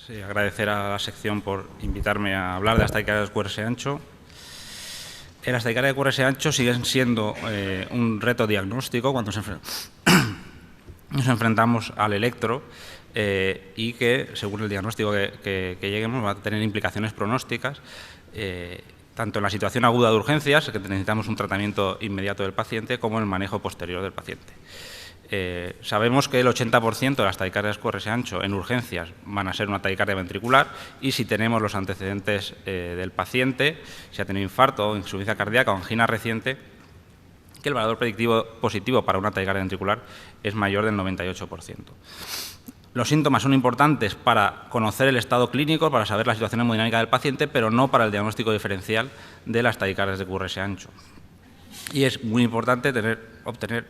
Sí, agradecer a la sección por invitarme a hablar de las taquicardias de QRS ancho. Las taquicardias de QRS ancho siguen siendo un reto diagnóstico cuando nos enfrentamos al electro y que, según el diagnóstico que lleguemos, va a tener implicaciones pronósticas, tanto en la situación aguda de urgencias, que necesitamos un tratamiento inmediato del paciente, como en el manejo posterior del paciente. Sabemos que el 80% de las taquicardias QRS ancho en urgencias van a ser una taquicardia ventricular y si tenemos los antecedentes del paciente, si ha tenido infarto, insuficiencia cardíaca o angina reciente, que el valor predictivo positivo para una taquicardia ventricular es mayor del 98%. Los síntomas son importantes para conocer el estado clínico, para saber la situación hemodinámica del paciente, pero no para el diagnóstico diferencial de las taquicardias de QRS ancho. Y es muy importante obtener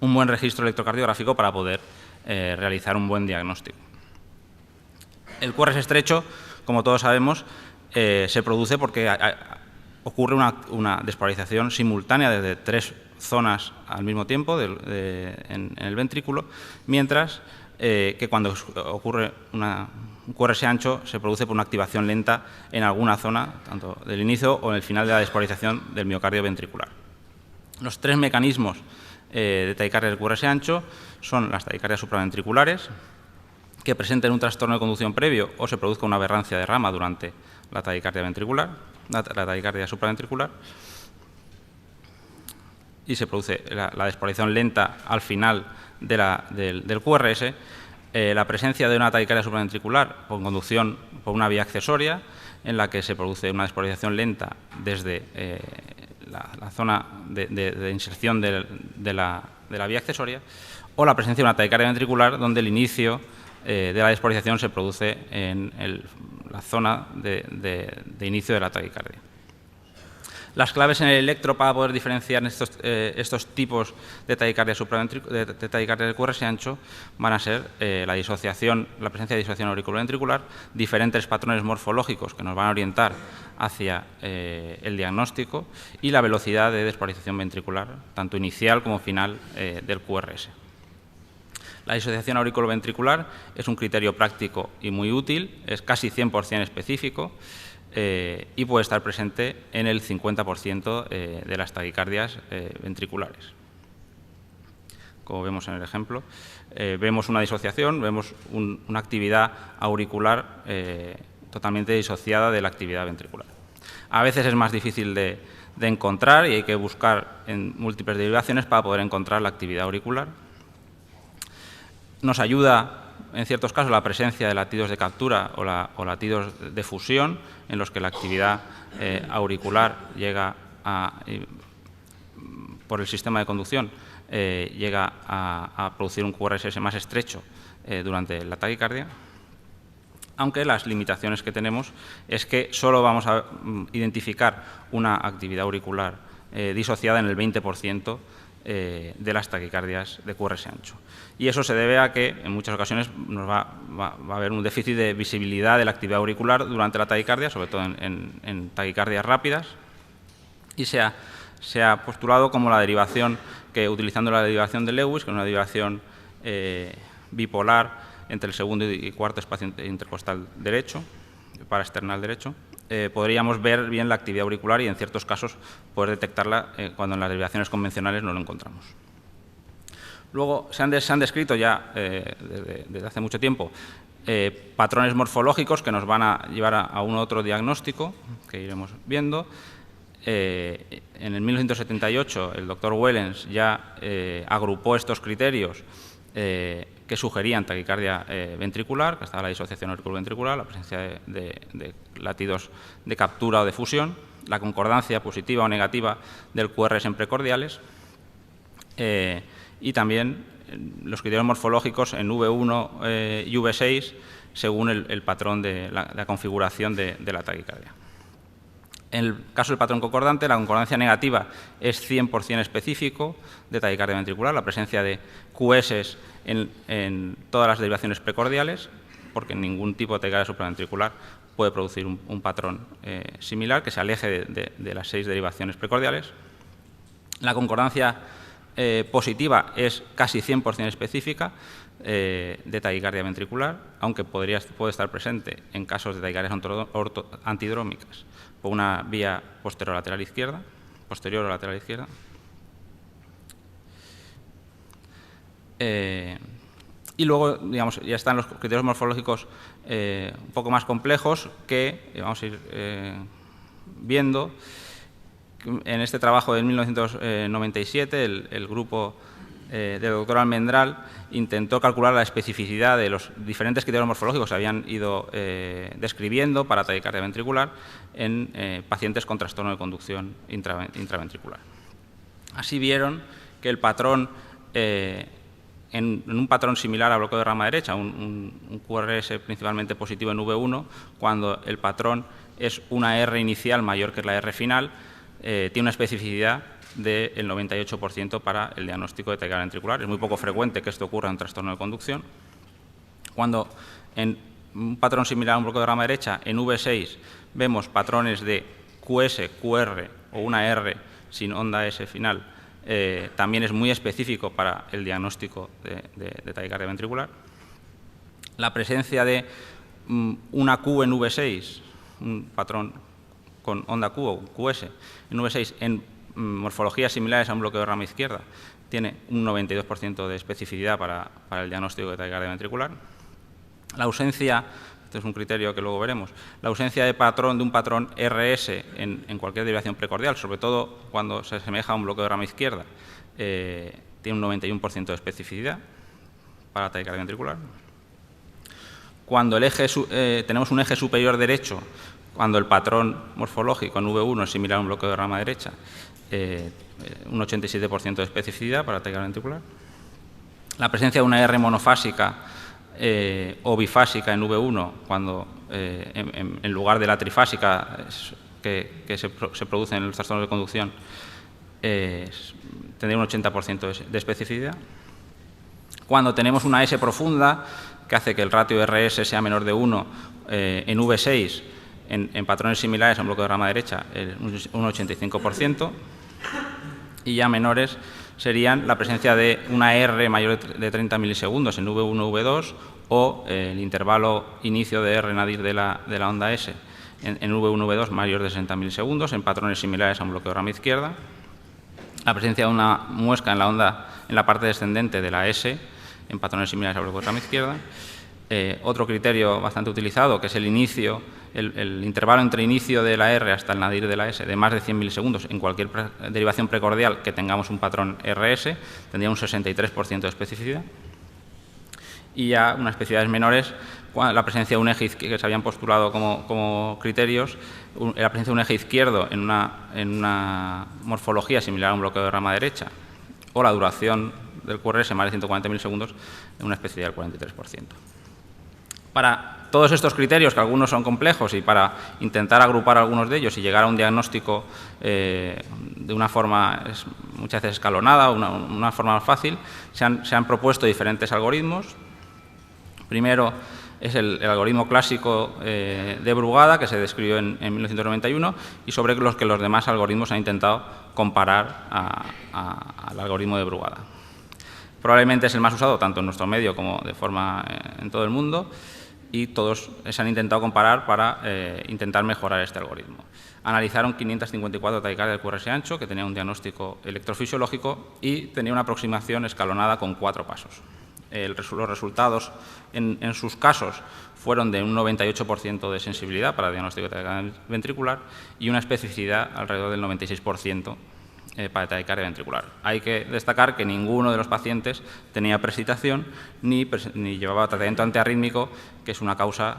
un buen registro electrocardiográfico para poder realizar un buen diagnóstico. El QRS estrecho, como todos sabemos, se produce porque ocurre una despolarización simultánea desde 3 zonas al mismo tiempo en el ventrículo, mientras que cuando ocurre un QRS ancho se produce por una activación lenta en alguna zona, tanto del inicio o en el final de la despolarización del miocardio ventricular. Los 3 mecanismos de taquicardia del QRS ancho son las taquicardias supraventriculares, que presenten un trastorno de conducción previo o se produzca una aberrancia de rama durante la taquicardia ventricular, la taquicardia supraventricular, y se produce la despolarización lenta al final del QRS, la presencia de una taquicardia supraventricular con conducción por una vía accesoria, en la que se produce una despolarización lenta desde la zona de inserción de la vía accesoria, o la presencia de una taquicardia ventricular donde el inicio de la despolarización se produce en la zona de inicio de la taquicardia. Las claves en el electro para poder diferenciar estos tipos de taquicardia de QRS ancho van a ser la presencia de disociación auriculoventricular, diferentes patrones morfológicos que nos van a orientar hacia el diagnóstico y la velocidad de despolarización ventricular, tanto inicial como final del QRS. La disociación auriculoventricular es un criterio práctico y muy útil, es casi 100% específico, y puede estar presente en el 50% de las taquicardias ventriculares. Como vemos en el ejemplo, vemos una disociación, vemos una actividad auricular totalmente disociada de la actividad ventricular. A veces es más difícil de encontrar y hay que buscar en múltiples derivaciones para poder encontrar la actividad auricular. Nos ayuda en ciertos casos la presencia de latidos de captura o latidos de fusión, en los que la actividad auricular llega por el sistema de conducción, llega a producir un QRS más estrecho durante la taquicardia, aunque las limitaciones que tenemos es que solo vamos a identificar una actividad auricular disociada en el 20% de las taquicardias de QRS ancho. Y eso se debe a que en muchas ocasiones va a haber un déficit de visibilidad de la actividad auricular durante la taquicardia, sobre todo en taquicardias rápidas, y se ha postulado como la derivación, utilizando la derivación de Lewis, que es una derivación bipolar entre el segundo y cuarto espacio intercostal derecho, paraesternal derecho, podríamos ver bien la actividad auricular y en ciertos casos poder detectarla cuando en las derivaciones convencionales no lo encontramos. Luego se han descrito ya desde hace mucho tiempo patrones morfológicos que nos van a llevar a un otro diagnóstico que iremos viendo. En el 1978 el doctor Wellens ya agrupó estos criterios que sugerían taquicardia ventricular, que estaba la disociación auriculoventricular, la presencia de latidos de captura o de fusión, la concordancia positiva o negativa del QRS en precordiales y también los criterios morfológicos en V1 y V6 según el patrón de la configuración de la taquicardia. En el caso del patrón concordante, la concordancia negativa es 100% específico de taquicardia ventricular, la presencia de QS en todas las derivaciones precordiales, porque ningún tipo de taquicardia supraventricular puede producir un patrón similar que se aleje de las 6 derivaciones precordiales. La concordancia positiva es casi 100% específica de taquicardia ventricular, aunque puede estar presente en casos de taquicardias antidrómicas por una vía posterior o lateral izquierda. Y luego, digamos, ya están los criterios morfológicos un poco más complejos que vamos a ir viendo. En este trabajo de 1997, el grupo del doctor Almendral intentó calcular la especificidad de los diferentes criterios morfológicos que se habían ido describiendo para taquicardia ventricular en pacientes con trastorno de conducción intraventricular. Así vieron que el patrón, en un patrón similar a bloqueo de rama derecha, un QRS principalmente positivo en V1, cuando el patrón es una R inicial mayor que la R final, tiene una especificidad del 98% para el diagnóstico de taquicardia ventricular. Es muy poco frecuente que esto ocurra en un trastorno de conducción. Cuando en un patrón similar a un bloqueo de rama derecha, en V6 vemos patrones de QS, QR o una R sin onda S final, también es muy específico para el diagnóstico de taquicardia ventricular. La presencia de una Q en V6, un patrón con onda Q o QS en V6 en morfologías similares a un bloqueo de rama izquierda, tiene un 92% de especificidad para el diagnóstico de taquicardia ventricular. La ausencia, este es un criterio que luego veremos, la ausencia de un patrón RS en cualquier derivación precordial, sobre todo cuando se asemeja a un bloqueo de rama izquierda, tiene un 91% de especificidad para taquicardia ventricular. Cuando tenemos un eje superior derecho, cuando el patrón morfológico en V1 es similar a un bloqueo de rama derecha, un 87% de especificidad para taquicardia ventricular. La presencia de una R monofásica o bifásica en V1, cuando en lugar de la trifásica que se produce en los trastornos de conducción, tendría un 80% de especificidad. Cuando tenemos una S profunda, que hace que el ratio RS sea menor de 1, en V6, en patrones similares a un bloqueo de rama derecha, un 85%, y ya menores serían la presencia de una R mayor de 30 milisegundos en V1 V2 o el intervalo inicio de R nadir de la onda S en V1 V2 mayor de 60 milisegundos en patrones similares a un bloqueo de rama izquierda. La presencia de una muesca en la parte descendente de la S en patrones similares a bloqueo de rama izquierda. Otro criterio bastante utilizado, que es el inicio, el intervalo entre inicio de la R hasta el nadir de la S de más de 100 milisegundos en cualquier derivación precordial que tengamos un patrón RS, tendría un 63% de especificidad. Y ya unas especificidades menores, la presencia de un eje que se habían postulado como criterios, la presencia de un eje izquierdo en una morfología similar a un bloqueo de rama derecha, o la duración del QRS más de 140 milisegundos en una especificidad del 43%. Para todos estos criterios, que algunos son complejos, y para intentar agrupar algunos de ellos y llegar a un diagnóstico de una forma muchas veces escalonada, una forma más fácil, se han propuesto diferentes algoritmos. Primero es el algoritmo clásico de Brugada, que se describió en 1991, y sobre los que los demás algoritmos han intentado comparar al algoritmo de Brugada. Probablemente es el más usado tanto en nuestro medio como de forma en todo el mundo, y todos se han intentado comparar para intentar mejorar este algoritmo. Analizaron 554 taquicardias del QRS ancho, que tenía un diagnóstico electrofisiológico y tenía una aproximación escalonada con 4 pasos. Los resultados en sus casos fueron de un 98% de sensibilidad para el diagnóstico de taquicardia ventricular y una especificidad alrededor del 96% para taquicardia ventricular. Hay que destacar que ninguno de los pacientes tenía presitación ni llevaba tratamiento antiarrítmico, que es una causa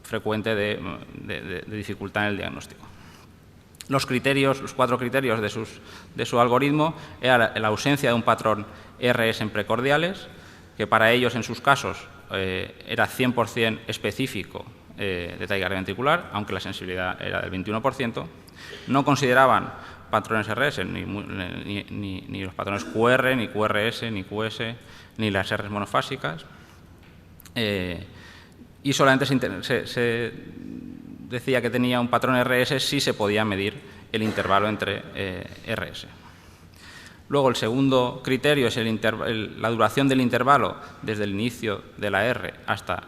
frecuente de dificultad en el diagnóstico. Los 4 criterios de su algoritmo era la ausencia de un patrón RS en precordiales, que para ellos, en sus casos, era 100% específico de taquicardia ventricular, aunque la sensibilidad era del 21%. No consideraban patrones RS, ni los patrones QR, ni QRS, ni QS, ni las Rs monofásicas. Y solamente se decía que tenía un patrón RS si se podía medir el intervalo entre RS. Luego, el segundo criterio es la duración del intervalo desde el inicio de la R hasta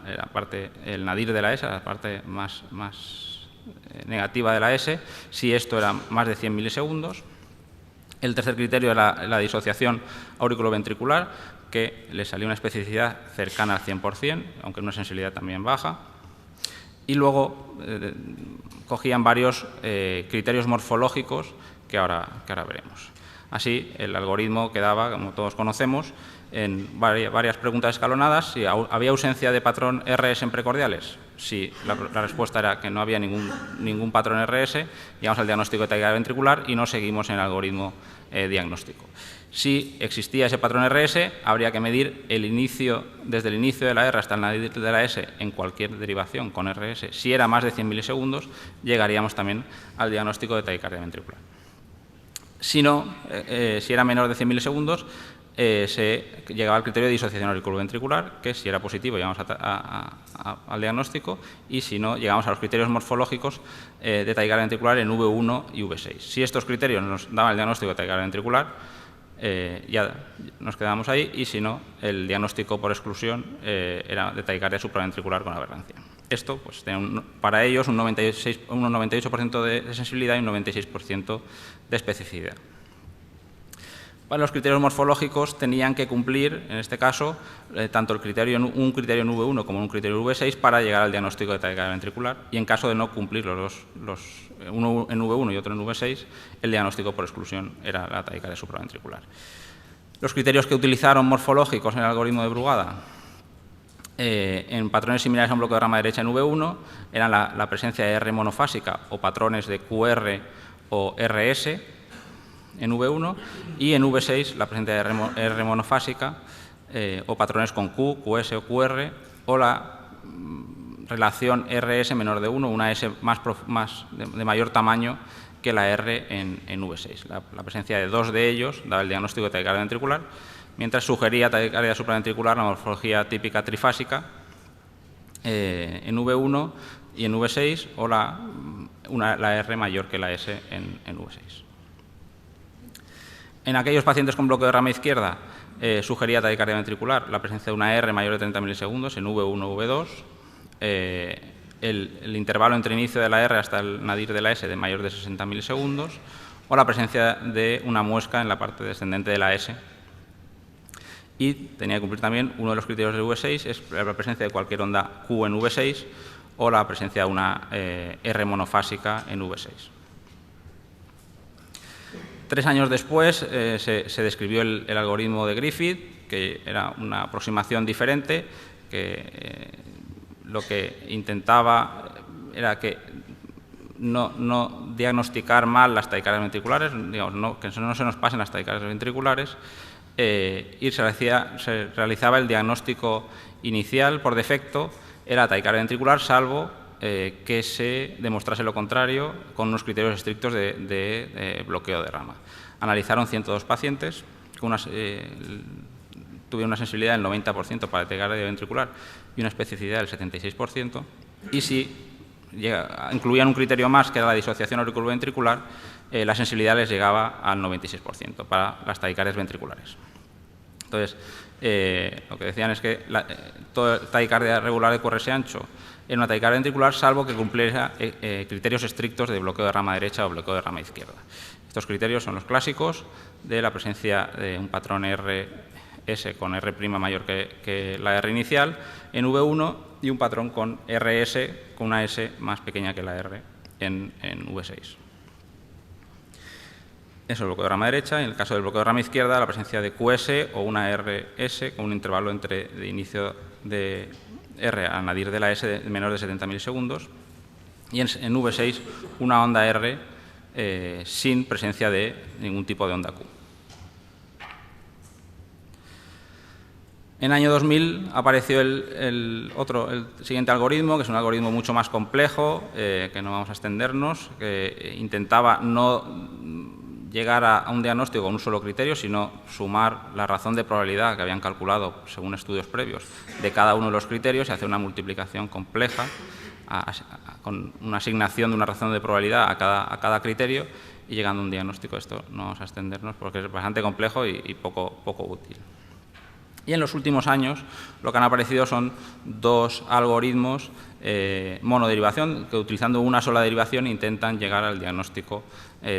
el nadir de la S, la parte más negativa de la S, si esto era más de 100 milisegundos. El tercer criterio era la disociación auriculoventricular, que le salió una especificidad cercana al 100%, aunque una sensibilidad también baja. Y luego cogían varios criterios morfológicos que ahora veremos. Así, el algoritmo quedaba, como todos conocemos, en varias preguntas escalonadas. Si había ausencia de patrón RS en precordiales, si la respuesta era que no había ningún patrón RS, llegamos al diagnóstico de taquicardia ventricular y no seguimos en el algoritmo diagnóstico. Si existía ese patrón RS, habría que medir desde el inicio de la R hasta el nadir de la S en cualquier derivación con RS. Si era más de 100 milisegundos, llegaríamos también al diagnóstico de taquicardia ventricular. Si no, si era menor de 100 milisegundos, se llegaba al criterio de disociación auriculoventricular, que si era positivo llegamos al diagnóstico, y si no, llegamos a los criterios morfológicos de taquicardia ventricular en V1 y V6. Si estos criterios nos daban el diagnóstico de taquicardia ventricular, ya nos quedamos ahí, y si no, el diagnóstico por exclusión era de taquicardia supraventricular con aberrancia. Esto, pues, tiene para ellos un 98% de sensibilidad y un 96% de especificidad. Para los criterios morfológicos tenían que cumplir, en este caso, tanto un criterio en V1 como un criterio en V6 para llegar al diagnóstico de taquicardia ventricular, y en caso de no cumplir uno en V1 y otro en V6, el diagnóstico por exclusión era la taquicardia supraventricular. Los criterios que utilizaron morfológicos en el algoritmo de Brugada en patrones similares a un bloqueo de rama derecha en V1 eran la presencia de R monofásica o patrones de QR o RS en V1, y en V6 la presencia de R monofásica o patrones con Q, QS o QR, o la relación RS menor de 1, una S de mayor tamaño que la R en V6. La presencia de dos de ellos daba el diagnóstico de taquicardia ventricular, mientras sugería taquicardia supraventricular la morfología típica trifásica en V1 y en V6, o la R mayor que la S en V6. En aquellos pacientes con bloqueo de rama izquierda sugería taquicardia ventricular la presencia de una R mayor de 30 milisegundos en V1 o V2, el intervalo entre inicio de la R hasta el nadir de la S de mayor de 60 milisegundos, o la presencia de una muesca en la parte descendente de la S. Y tenía que cumplir también uno de los criterios del V6, es la presencia de cualquier onda Q en V6 o la presencia de una R monofásica en V6. 3 años después se describió el algoritmo de Griffith, que era una aproximación diferente, que lo que intentaba era que no diagnosticar mal las taquicardias ventriculares, digamos, que no se nos pasen las taquicardias ventriculares, y se realizaba el diagnóstico inicial por defecto, era taquicardia ventricular, salvo que se demostrase lo contrario con unos criterios estrictos de bloqueo de rama. Analizaron 102 pacientes, tuvieron una sensibilidad del 90% para taquicardia ventricular y una especificidad del 76%, y si incluían un criterio más, que era la disociación auriculoventricular, la sensibilidad les llegaba al 96% para las taquicardias ventriculares. Entonces, lo que decían es que toda taquicardia regular de QRS ancho era una taquicardia ventricular, salvo que cumpliera criterios estrictos de bloqueo de rama derecha o bloqueo de rama izquierda. Estos criterios son los clásicos de la presencia de un patrón RS con R' mayor que la R inicial en V1 y un patrón con RS con una S más pequeña que la R en V6. Eso es el bloqueo de rama derecha. En el caso del bloqueo de rama izquierda, la presencia de QS o una RS con un intervalo de inicio de R al nadir de la S de menor de 70 milisegundos. Y en V6, una onda R sin presencia de ningún tipo de onda Q. En el año 2000 apareció el siguiente algoritmo, que es un algoritmo mucho más complejo, que no vamos a extendernos, que intentaba no llegar a un diagnóstico con un solo criterio, sino sumar la razón de probabilidad que habían calculado según estudios previos de cada uno de los criterios y hacer una multiplicación compleja con una asignación de una razón de probabilidad a cada criterio y llegando a un diagnóstico. Esto no vamos a extendernos porque es bastante complejo y poco útil. Y en los últimos años lo que han aparecido son dos algoritmos monoderivación que utilizando una sola derivación intentan llegar al diagnóstico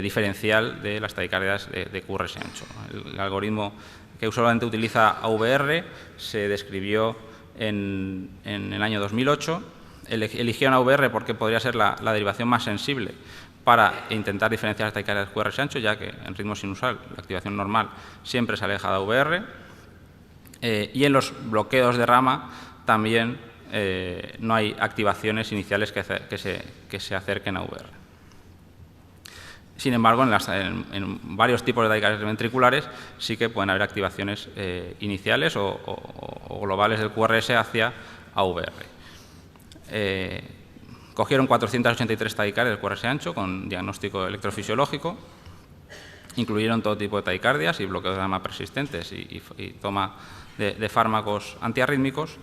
diferencial de las taquicardias de QRS ancho. El algoritmo que usualmente utiliza AVR se describió en el año 2008. Eligieron AVR porque podría ser la derivación más sensible para intentar diferenciar las taquicardias de QRS ancho, ya que en ritmo sinusal la activación normal siempre se aleja de AVR. Y en los bloqueos de rama también no hay activaciones iniciales que se acerquen a AVR. Sin embargo, en varios tipos de taquicardias ventriculares sí que pueden haber activaciones iniciales o globales del QRS hacia AVR. Cogieron 483 taquicardias del QRS ancho con diagnóstico electrofisiológico, incluyeron todo tipo de taquicardias y bloqueos de rama persistentes y toma de fármacos antiarrítmicos.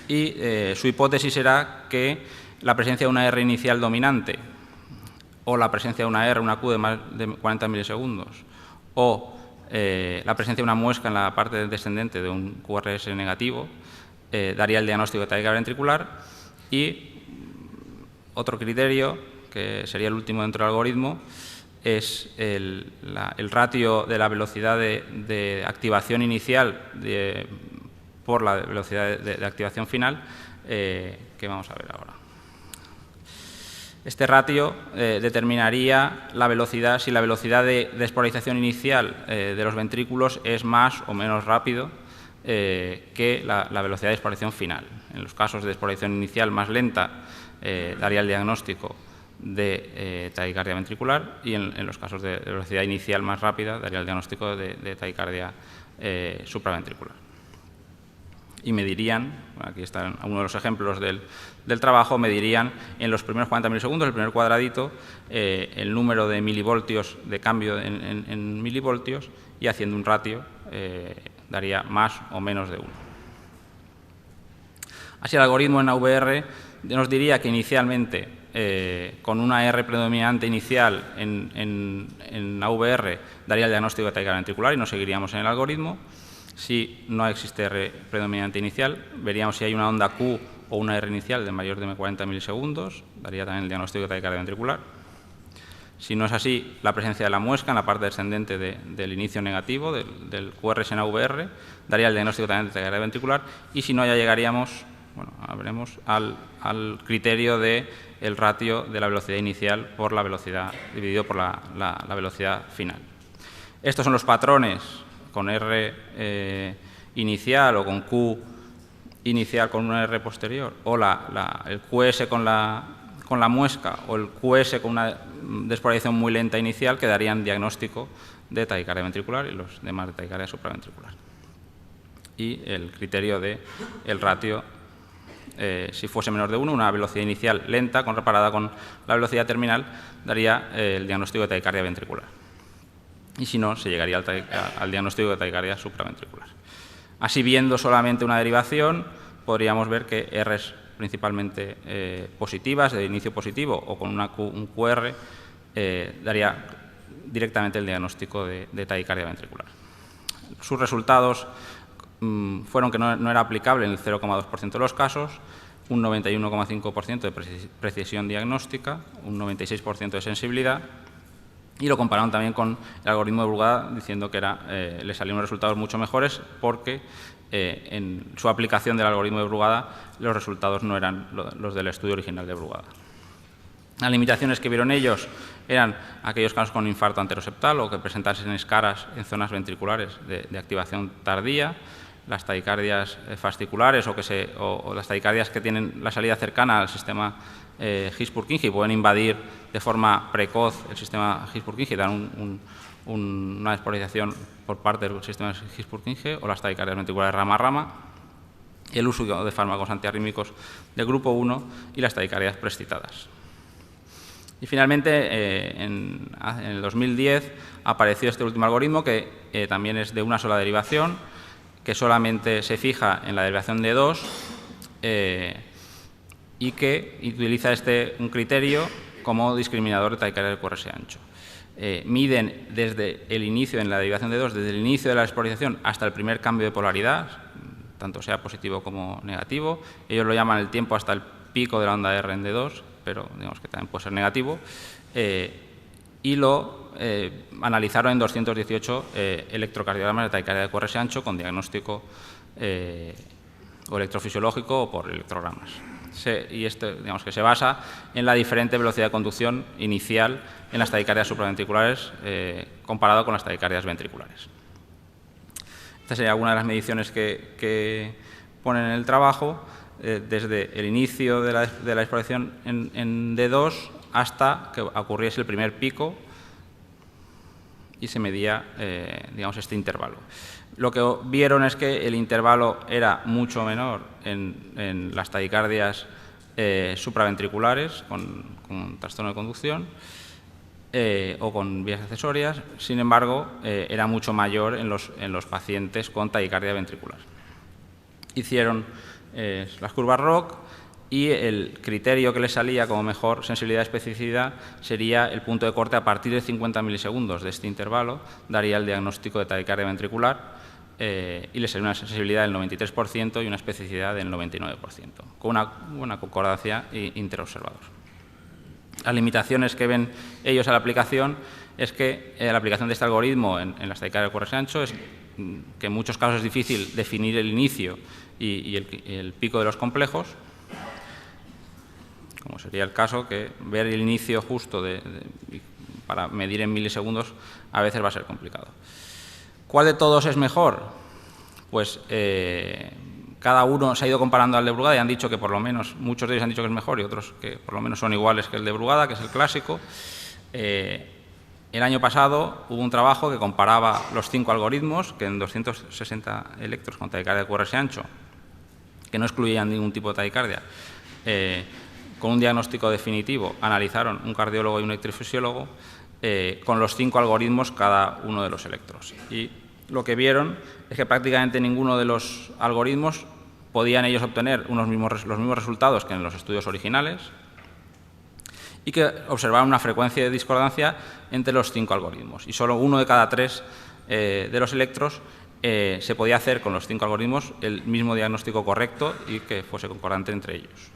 Y su hipótesis era que la presencia de una R inicial dominante o la presencia de una R, una Q de más de 40 milisegundos o la presencia de una muesca en la parte descendente de un QRS negativo daría el diagnóstico de taquicardia ventricular. Y otro criterio, que sería el último dentro del algoritmo, es el ratio de la velocidad de activación inicial por la velocidad de activación final, que vamos a ver ahora. Este ratio determinaría la velocidad, si la velocidad de despolarización inicial de los ventrículos es más o menos rápido que la velocidad de despolarización final. En los casos de despolarización inicial más lenta daría el diagnóstico de taquicardia ventricular y en los casos de velocidad inicial más rápida daría el diagnóstico de taquicardia supraventricular. Y medirían, aquí están uno de los ejemplos del trabajo, medirían en los primeros 40 milisegundos, el primer cuadradito, el número de milivoltios de cambio en milivoltios y haciendo un ratio daría más o menos de 1. Así el algoritmo en AVR nos diría que inicialmente con una R predominante inicial en AVR daría el diagnóstico de taquicardia ventricular y no seguiríamos en el algoritmo. Si no existe R predominante inicial, veríamos si hay una onda Q o una R inicial de mayor de 40 milisegundos, daría también el diagnóstico de taquicardia ventricular. Si no es así, la presencia de la muesca en la parte descendente del inicio negativo, del QRS en AVR, daría el diagnóstico también de taquicardia ventricular. Y si no, ya llegaríamos, bueno, veremos, al criterio del ratio de la velocidad inicial por la velocidad, dividido por la velocidad final. Estos son los patrones con R inicial o con Q inicial con una R posterior, o el QS con la muesca o el QS con una despolarización muy lenta inicial, que darían diagnóstico de taquicardia ventricular y los demás de taquicardia supraventricular. Y el criterio del ratio, si fuese menor de 1, una velocidad inicial lenta comparada con la velocidad terminal, daría el diagnóstico de taquicardia ventricular. Y si no, se llegaría al diagnóstico de taquicardia supraventricular. Así, viendo solamente una derivación, podríamos ver que Rs principalmente positivas, de inicio positivo, o con un QR, daría directamente el diagnóstico de taquicardia ventricular. Sus resultados fueron que no era aplicable en el 0,2% de los casos, un 91,5% de precisión diagnóstica, un 96% de sensibilidad, y lo compararon también con el algoritmo de Brugada, diciendo que le salían unos resultados mucho mejores porque en su aplicación del algoritmo de Brugada los resultados no eran los del estudio original de Brugada. Las limitaciones que vieron ellos eran aquellos casos con infarto anteroseptal o que presentasen escaras en zonas ventriculares de activación tardía, las taquicardias fasciculares o las taquicardias que tienen la salida cercana al sistema His-Purkinje y pueden invadir de forma precoz el sistema His-Purkinje y dar una despolarización por parte del sistema His-Purkinje, o las taquicardias ventriculares rama-rama, el uso de fármacos antiarrítmicos de grupo 1 y las taquicardias preexcitadas. Y finalmente, en el 2010 apareció este último algoritmo que también es de una sola derivación, que solamente se fija en la derivación de 2 y que utiliza un criterio como discriminador de taquicardia de QRS ancho. Miden desde el inicio, en la derivación de 2, desde el inicio de la despolarización hasta el primer cambio de polaridad, tanto sea positivo como negativo. Ellos lo llaman el tiempo hasta el pico de la onda R en D2, pero digamos que también puede ser negativo. Y lo analizaron en 218 electrocardiogramas de taquicardia de QRS ancho con diagnóstico o electrofisiológico o por electrogramas. Y digamos que se basa en la diferente velocidad de conducción inicial en las taquicardias supraventriculares comparado con las taquicardias ventriculares. Esta sería alguna de las mediciones que ponen en el trabajo, desde el inicio de la exploración en D2 hasta que ocurriese el primer pico y se medía digamos, este intervalo. Lo que vieron es que el intervalo era mucho menor en las taquicardias supraventriculares con trastorno de conducción o con vías accesorias. Sin embargo, era mucho mayor en los pacientes con taquicardia ventricular. Hicieron las curvas ROC y el criterio que les salía como mejor sensibilidad y especificidad sería el punto de corte a partir de 50 milisegundos de este intervalo, daría el diagnóstico de taquicardia ventricular y les salió una sensibilidad del 93% y una especificidad del 99%, con una buena concordancia interobservador. Las limitaciones que ven ellos a la aplicación es que la aplicación de este algoritmo en las taquicardias de QRS ancho es que en muchos casos es difícil definir el inicio y el pico de los complejos, como sería el caso que ver el inicio justo para medir en milisegundos a veces va a ser complicado. ¿Cuál de todos es mejor? Pues cada uno se ha ido comparando al de Brugada y han dicho que por lo menos, muchos de ellos han dicho que es mejor y otros que por lo menos son iguales que el de Brugada, que es el clásico. El año pasado hubo un trabajo que comparaba los 5 algoritmos, que en 260 electros con taquicardia de QRS ancho, que no excluían ningún tipo de taquicardia, con un diagnóstico definitivo, analizaron un cardiólogo y un electrofisiólogo con los 5 algoritmos cada uno de los electros. Y lo que vieron es que prácticamente ninguno de los algoritmos podían ellos obtener los mismos resultados que en los estudios originales y que observaban una frecuencia de discordancia entre los 5 algoritmos. Y solo uno de cada 3 de los electros se podía hacer con los 5 algoritmos el mismo diagnóstico correcto y que fuese concordante entre ellos.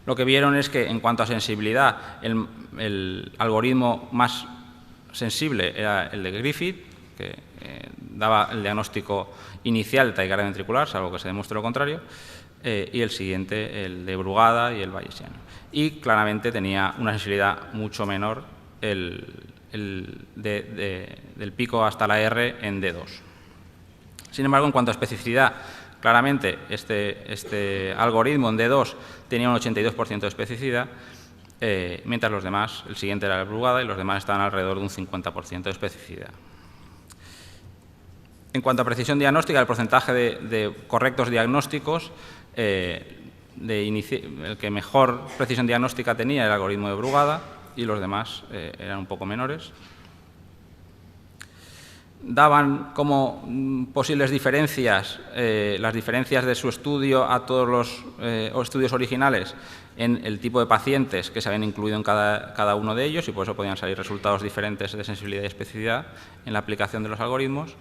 Lo que vieron es que, en cuanto a sensibilidad, el algoritmo más sensible era el de Griffith, que daba el diagnóstico inicial de taquicardia ventricular, salvo que se demuestre lo contrario, y el siguiente, el de Brugada y el bayesiano. Y claramente tenía una sensibilidad mucho menor del pico hasta la R en D2. Sin embargo, en cuanto a especificidad, claramente este algoritmo en D2 tenía un 82% de especificidad, mientras los demás, el siguiente era el Brugada y los demás estaban alrededor de un 50% de especificidad. En cuanto a precisión diagnóstica, el porcentaje de correctos diagnósticos, el que mejor precisión diagnóstica tenía era el algoritmo de Brugada y los demás eran un poco menores. Daban como posibles diferencias las diferencias de su estudio a todos los estudios originales en el tipo de pacientes que se habían incluido en cada uno de ellos y por eso podían salir resultados diferentes de sensibilidad y especificidad en la aplicación de los algoritmos.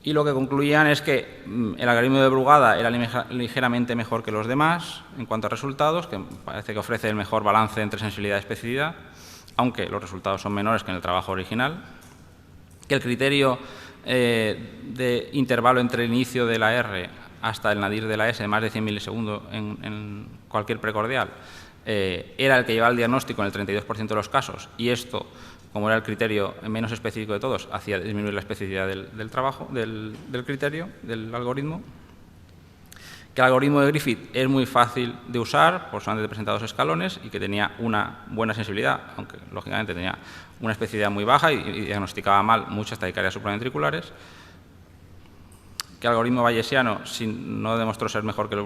Y lo que concluían es que el algoritmo de Brugada era ligeramente mejor que los demás en cuanto a resultados, que parece que ofrece el mejor balance entre sensibilidad y especificidad, aunque los resultados son menores que en el trabajo original, que el criterio de intervalo entre el inicio de la R hasta el nadir de la S de más de 100 milisegundos en cualquier precordial era el que llevaba el diagnóstico en el 32% de los casos, y esto, como era el criterio menos específico de todos, hacía disminuir la especificidad del criterio, del algoritmo. Que el algoritmo de Griffith es muy fácil de usar, por solamente presentar 2 escalones, y que tenía una buena sensibilidad, aunque lógicamente tenía una especificidad muy baja y diagnosticaba mal muchas taquicardias supraventriculares. Que el algoritmo bayesiano no demostró ser mejor que el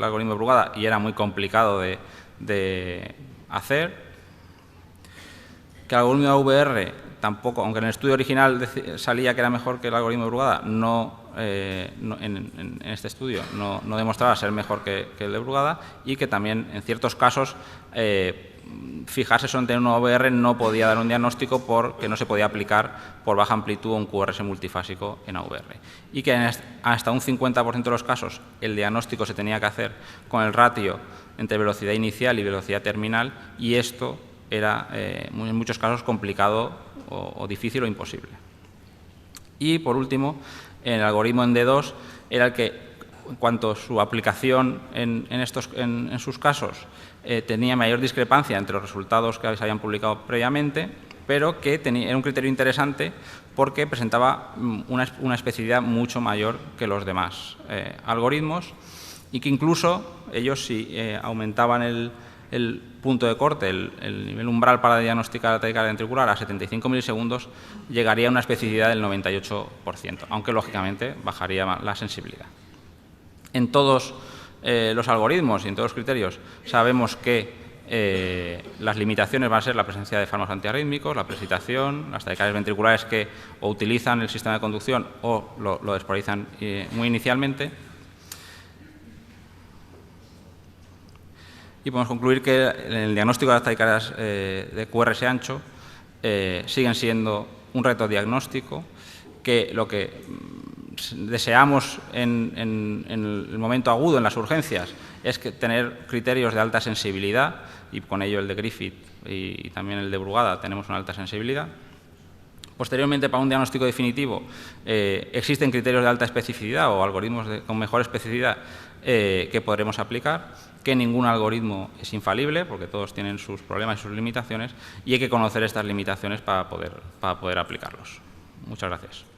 algoritmo de Brugada y era muy complicado de hacer. Que el algoritmo de VR tampoco, aunque en el estudio original salía que era mejor que el algoritmo de Brugada, no en este estudio no demostraba ser mejor que el de Brugada, y que también en ciertos casos fijarse solo en tener un OVR no podía dar un diagnóstico porque no se podía aplicar por baja amplitud un QRS multifásico en AVR. Y que hasta un 50% de los casos el diagnóstico se tenía que hacer con el ratio entre velocidad inicial y velocidad terminal, y esto era en muchos casos complicado o difícil o imposible. Y por último, el algoritmo en D2 era el que, en cuanto a su aplicación en sus casos, tenía mayor discrepancia entre los resultados que se habían publicado previamente, pero que era un criterio interesante porque presentaba una especificidad mucho mayor que los demás algoritmos, y que incluso ellos, si aumentaban el punto de corte, el nivel umbral para diagnosticar la taquicardia ventricular a 75 milisegundos, llegaría a una especificidad del 98%, aunque lógicamente bajaría la sensibilidad. En todos los algoritmos y en todos los criterios sabemos que las limitaciones van a ser la presencia de fármacos antiarrítmicos, la presitación, las taquicardias ventriculares que o utilizan el sistema de conducción o lo despolarizan muy inicialmente. Y podemos concluir que el diagnóstico de las taquicardias de QRS ancho siguen siendo un reto diagnóstico, que lo que deseamos en el momento agudo, en las urgencias, es tener criterios de alta sensibilidad, y con ello el de Griffith y también el de Brugada tenemos una alta sensibilidad. Posteriormente, para un diagnóstico definitivo, existen criterios de alta especificidad o algoritmos con mejor especificidad que podremos aplicar, que ningún algoritmo es infalible, porque todos tienen sus problemas y sus limitaciones, y hay que conocer estas limitaciones para poder aplicarlos. Muchas gracias.